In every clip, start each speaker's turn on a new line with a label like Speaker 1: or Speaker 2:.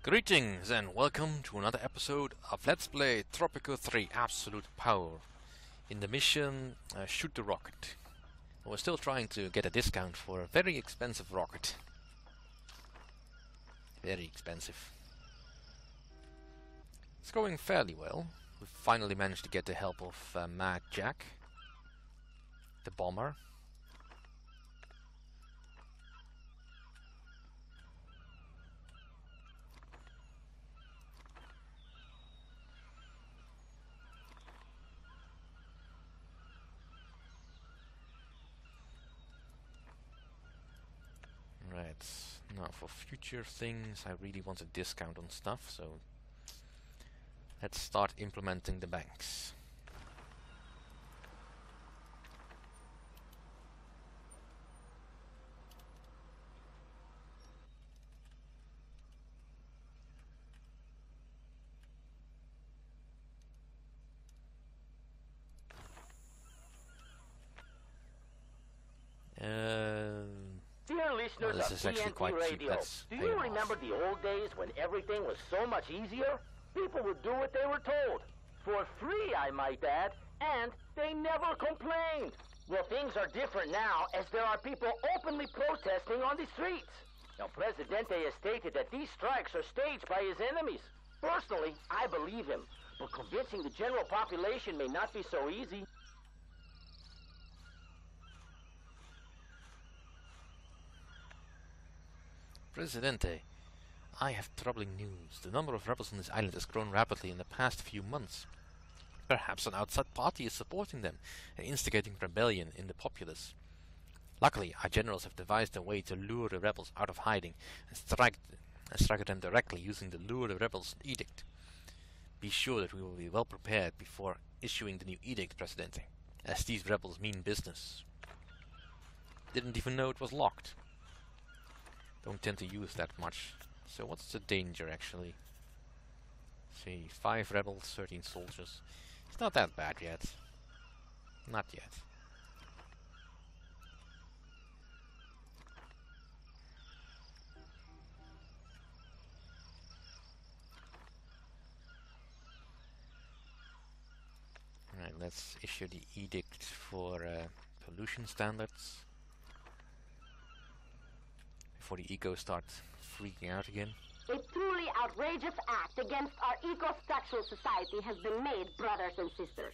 Speaker 1: Greetings and welcome to another episode of Let's Play Tropico 3 Absolute Power. In the mission, shoot the rocket. We're still trying to get a discount for a very expensive rocket. Very expensive. It's going fairly well. We've finally managed to get the help of Mad Jack, the bomber. Right, now for future things I really want a discount on stuff, so let's start implementing the banks.
Speaker 2: Dear listeners
Speaker 1: this
Speaker 2: of
Speaker 1: is actually
Speaker 2: TNT
Speaker 1: quite cheap.
Speaker 2: Radio,
Speaker 1: That's
Speaker 2: do you remember the old days when everything was so much easier? People would do what they were told. For free, I might add. And they never complained. Well, things are different now, as there are people openly protesting on the streets. Now, Presidente has stated that these strikes are staged by his enemies. Personally, I believe him. But convincing the general population may not be so easy.
Speaker 1: Presidente, I have troubling news. The number of rebels on this island has grown rapidly in the past few months. Perhaps an outside party is supporting them and instigating rebellion in the populace. Luckily, our generals have devised a way to lure the rebels out of hiding and strike them directly using the Lure the Rebels edict. Be sure that we will be well prepared before issuing the new edict, Presidente, as these rebels mean business. Didn't even know it was locked. Don't tend to use that much. So what's the danger actually? See, 5 rebels, 13 soldiers. It's not that bad yet. Not yet. Alright, let's issue the edict for pollution standards. Before the ecos start freaking out again.
Speaker 3: A truly outrageous act against our eco-structural society has been made, brothers and sisters.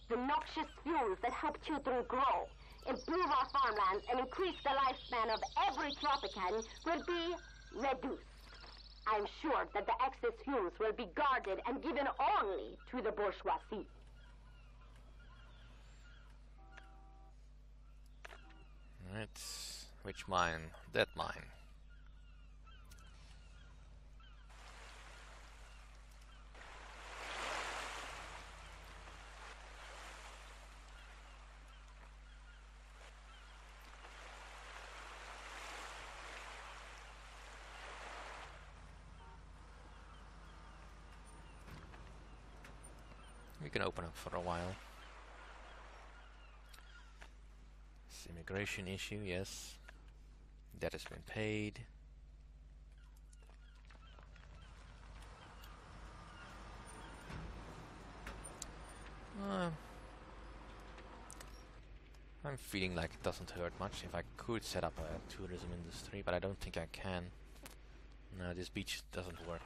Speaker 3: The noxious fumes that help children grow, improve our farmlands, and increase the lifespan of every Tropican will be reduced. I'm sure that the excess fumes will be guarded and given only to the bourgeoisie.
Speaker 1: Right, which mine? That mine. We can open up for a while. This immigration issue, yes. That has been paid. I'm feeling like it doesn't hurt much. If I could set up a tourism industry, but I don't think I can. No, this beach doesn't work.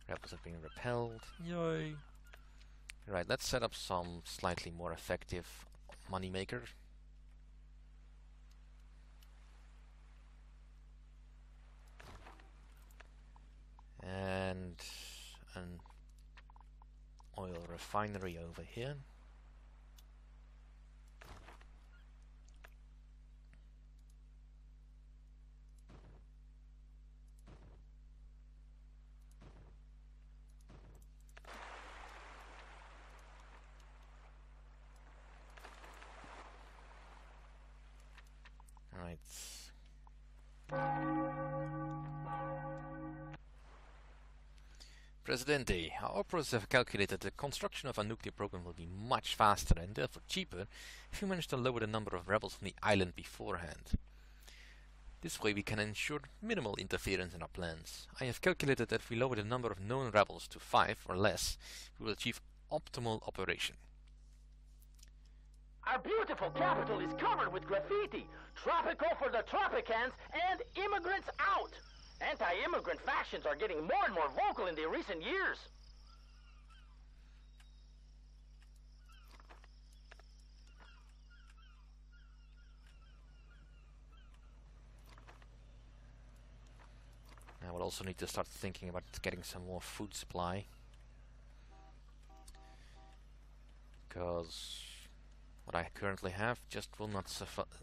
Speaker 1: Rebels have been repelled. Yay! Right, let's set up some slightly more effective moneymaker. And an oil refinery over here. Right. Presidente, our operators have calculated the construction of a nuclear program will be much faster and therefore cheaper if we manage to lower the number of rebels on the island beforehand. This way we can ensure minimal interference in our plans. I have calculated that if we lower the number of known rebels to 5 or less, we will achieve optimal operation.
Speaker 2: Our beautiful capital is covered with graffiti. Tropico for the Tropicans and immigrants out. Anti-immigrant factions are getting more and more vocal in the recent years.
Speaker 1: I will also need to start thinking about getting some more food supply. Because what I currently have just will not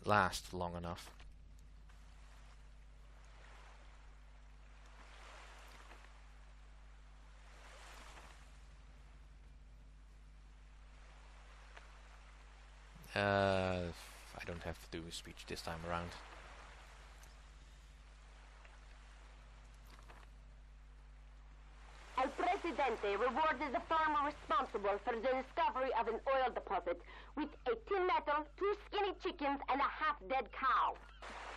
Speaker 1: last long enough. I don't have to do a speech this time around.
Speaker 3: El Presidente rewarded the farmer responsible for the discovery of an oil deposit with a tin metal, 2 skinny chickens, and a half-dead cow.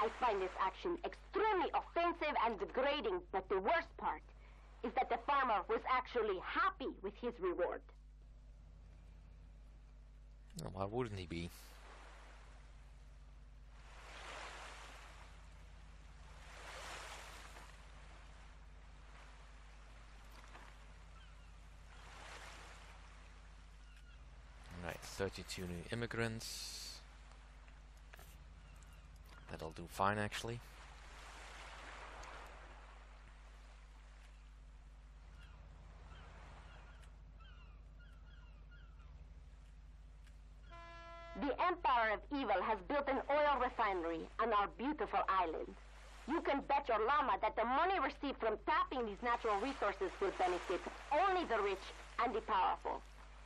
Speaker 3: I find this action extremely offensive and degrading, but the worst part is that the farmer was actually happy with his reward.
Speaker 1: Well, why wouldn't he be? Right, 32 new immigrants. That'll do fine, actually.
Speaker 3: The Empire of Evil has built an oil refinery on our beautiful island. You can bet your llama that the money received from tapping these natural resources will benefit only the rich and the powerful.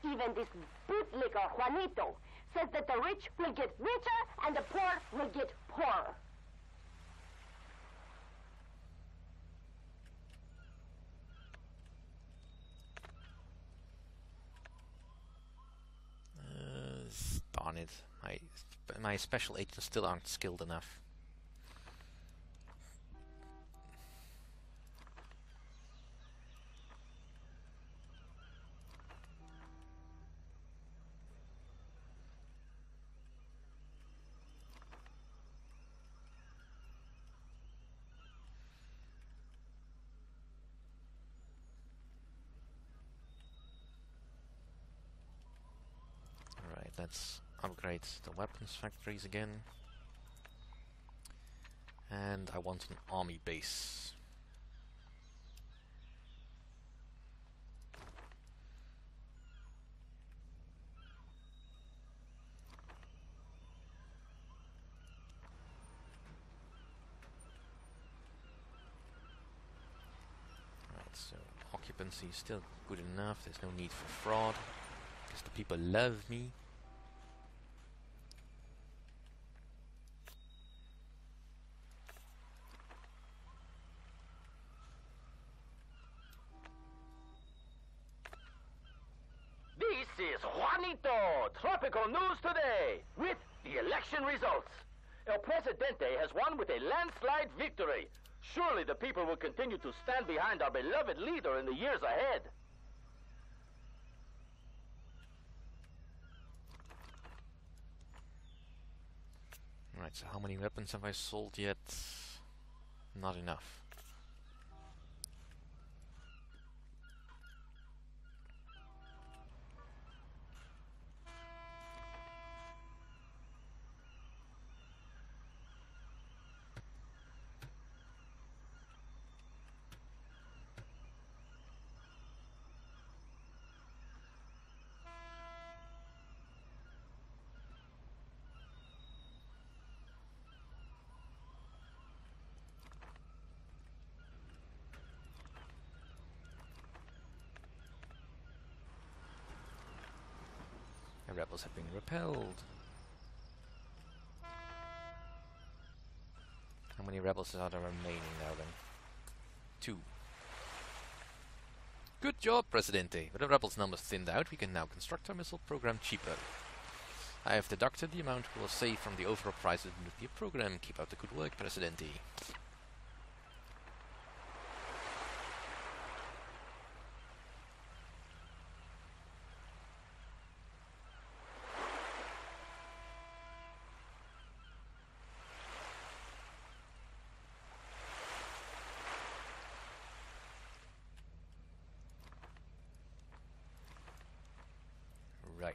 Speaker 3: Even this bootlicker, Juanito, says that the rich will get richer and the poor will get poorer.
Speaker 1: Darn it. My special agents still aren't skilled enough. Alright, let's upgrade the weapons factories again. And I want an army base. Right, so occupancy is still good enough. There's no need for fraud, because the people love me.
Speaker 2: This is Juanito, Tropico News Today, with the election results. El Presidente has won with a landslide victory. Surely the people will continue to stand behind our beloved leader in the years ahead.
Speaker 1: Right, so how many weapons have I sold yet? Not enough. The rebels have been repelled. How many rebels are there remaining now then? 2. Good job, Presidente. With the rebels' numbers thinned out, we can now construct our missile program cheaper. I have deducted the amount we will save from the overall price of the nuclear program. Keep up the good work, Presidente. Right.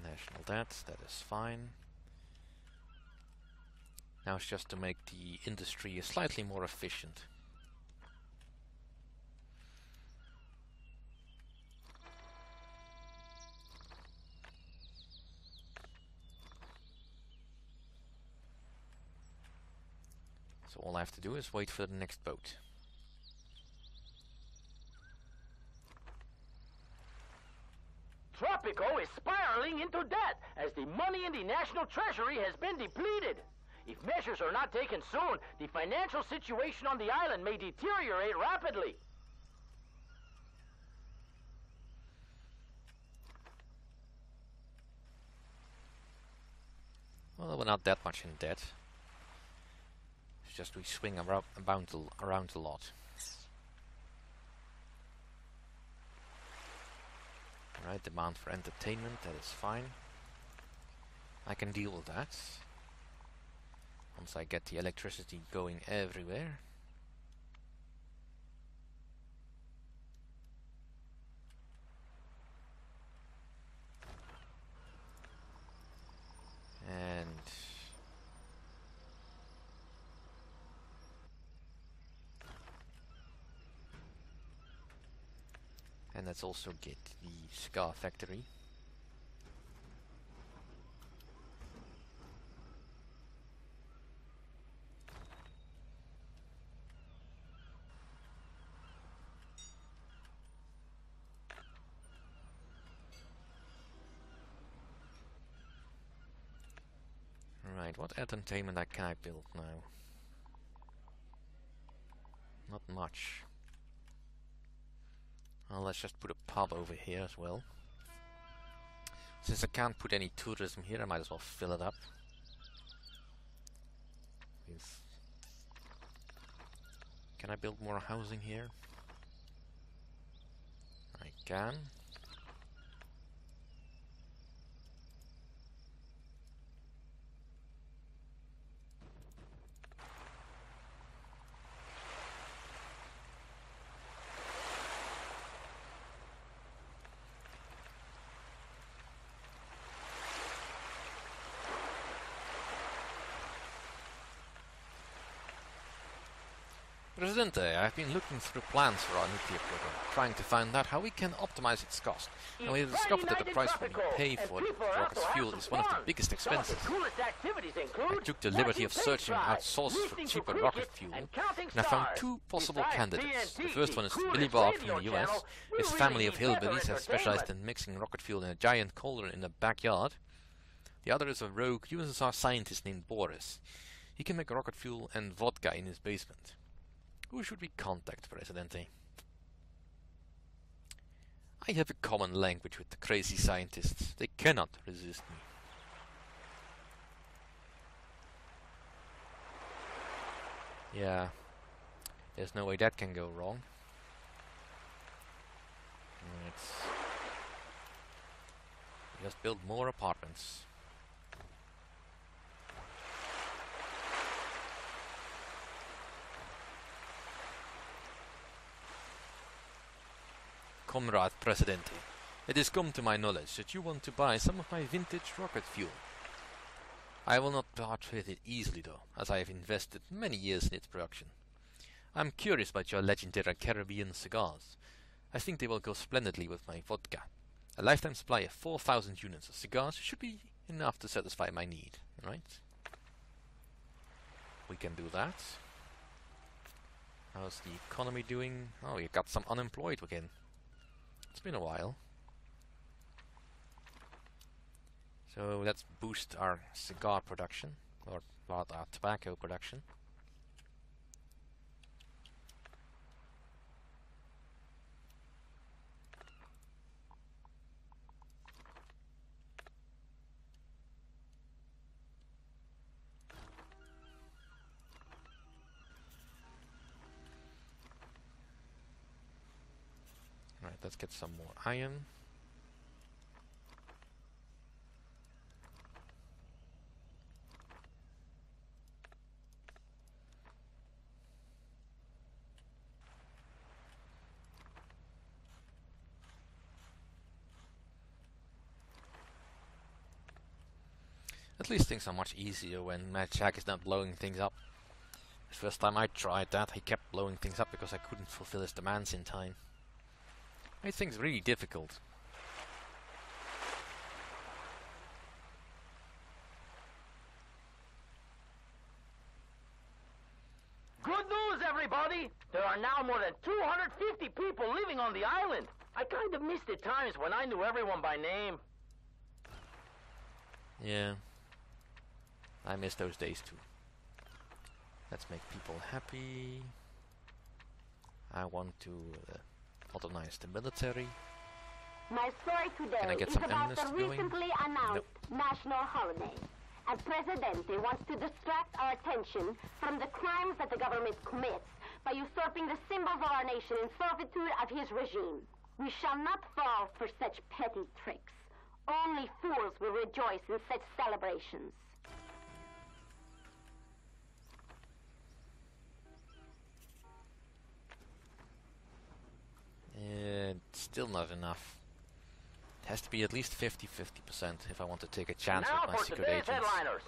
Speaker 1: National debt, that is fine. Now it's just to make the industry slightly more efficient. So all I have to do is wait for the next boat.
Speaker 2: Tropico is spiraling into debt as the money in the national treasury has been depleted. If measures are not taken soon, the financial situation on the island may deteriorate rapidly.
Speaker 1: Well, we're not that much in debt. It's just we swing around a lot. Right, demand for entertainment, that is fine. I can deal with that. Once I get the electricity going everywhere. And let's also get the cigar factory. Right, what entertainment can I build now? Not much. Well, let's just put a pub over here as well. Since I can't put any tourism here, I might as well fill it up. Can I build more housing here? I can. Presidente, I've been looking through plans for our nuclear program, trying to find out how we can optimize its cost. And we have discovered that the price we pay for the rocket's fuel is one of the biggest expenses. I took the liberty of searching out sources for cheaper rocket fuel, and I found two possible candidates. The first one is Billy Bob from the US. His family of hillbillies has specialized in mixing rocket fuel in a giant cauldron in the backyard. The other is a rogue USSR scientist named Boris. He can make rocket fuel and vodka in his basement. Who should we contact, Presidente? I have a common language with the crazy scientists. They cannot resist me. Yeah, there's no way that can go wrong. Let's just build more apartments. Comrade Presidente, it has come to my knowledge that you want to buy some of my vintage rocket fuel. I will not part with it easily though, as I have invested many years in its production. I am curious about your legendary Caribbean cigars. I think they will go splendidly with my vodka. A lifetime supply of 4,000 units of cigars should be enough to satisfy my need, right? We can do that. How's the economy doing? Oh, we got some unemployed again. It's been a while. So let's boost our cigar production, or rather our tobacco production. let's get some more iron. At least things are much easier when Mad Jack is not blowing things up. The first time I tried that, he kept blowing things up because I couldn't fulfill his demands in time. Made things really difficult.
Speaker 2: Good news, everybody! There are now more than 250 people living on the island. I kind of missed the times when I knew everyone by name.
Speaker 1: Yeah. I miss those days too. Let's make people happy. I want to modernize the military.
Speaker 3: My story
Speaker 1: Can I
Speaker 3: today
Speaker 1: get
Speaker 3: is
Speaker 1: some
Speaker 3: about the
Speaker 1: amnesty going?
Speaker 3: recently announced national holiday. And Presidente wants to distract our attention from the crimes that the government commits by usurping the symbols of our nation in servitude of his regime. We shall not fall for such petty tricks. Only fools will rejoice in such celebrations.
Speaker 1: Still not enough. It has to be at least 50-50% if I want to take a chance
Speaker 2: Now
Speaker 1: with my
Speaker 2: for
Speaker 1: secret
Speaker 2: today's
Speaker 1: agents.
Speaker 2: headliners.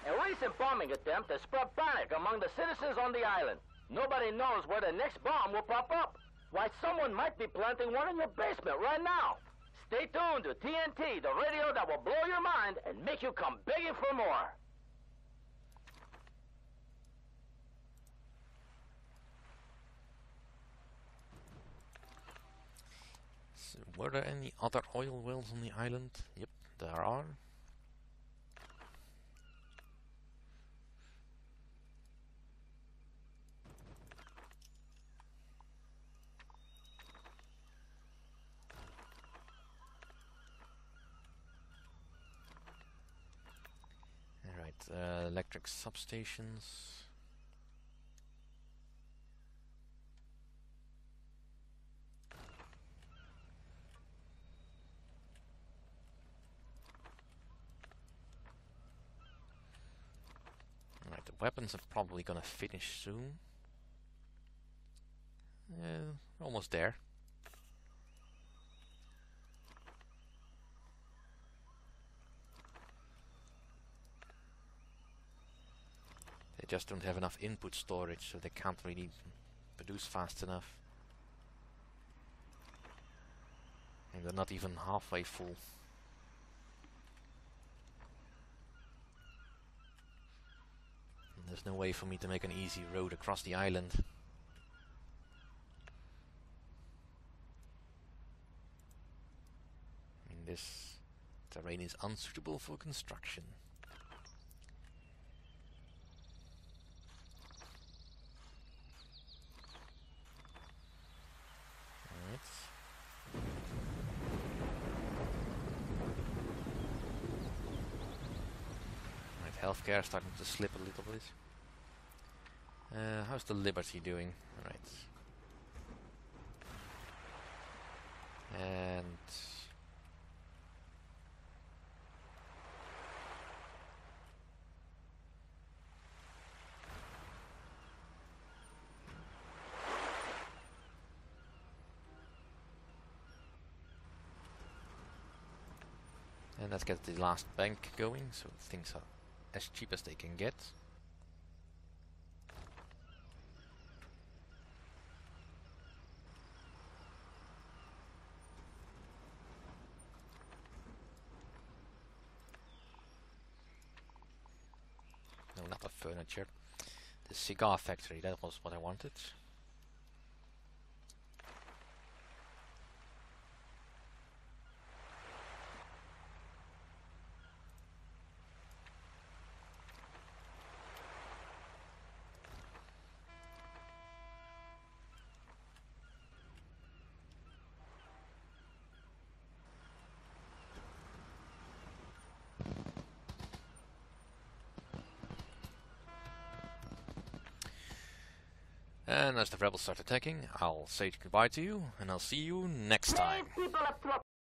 Speaker 2: A recent bombing attempt has spread panic among the citizens on the island. Nobody knows where the next bomb will pop up. Why, someone might be planting one in your basement right now. Stay tuned to TNT, the radio that will blow your mind and make you come begging for more.
Speaker 1: So, were there any other oil wells on the island? Yep, there are. Alright, electric substations. Alright, the weapons are probably gonna finish soon. Almost there. They just don't have enough input storage, so they can't really produce fast enough. And they're not even halfway full. And there's no way for me to make an easy road across the island. I mean, this terrain is unsuitable for construction. Healthcare starting to slip a little bit. How's the Liberty doing? Alright. And let's get the last bank going, so things are as cheap as they can get. No, not the furniture. The cigar factory, that was what I wanted. And as the rebels start attacking, I'll say goodbye to you, and I'll see you next time.
Speaker 3: Brave people of Tropico.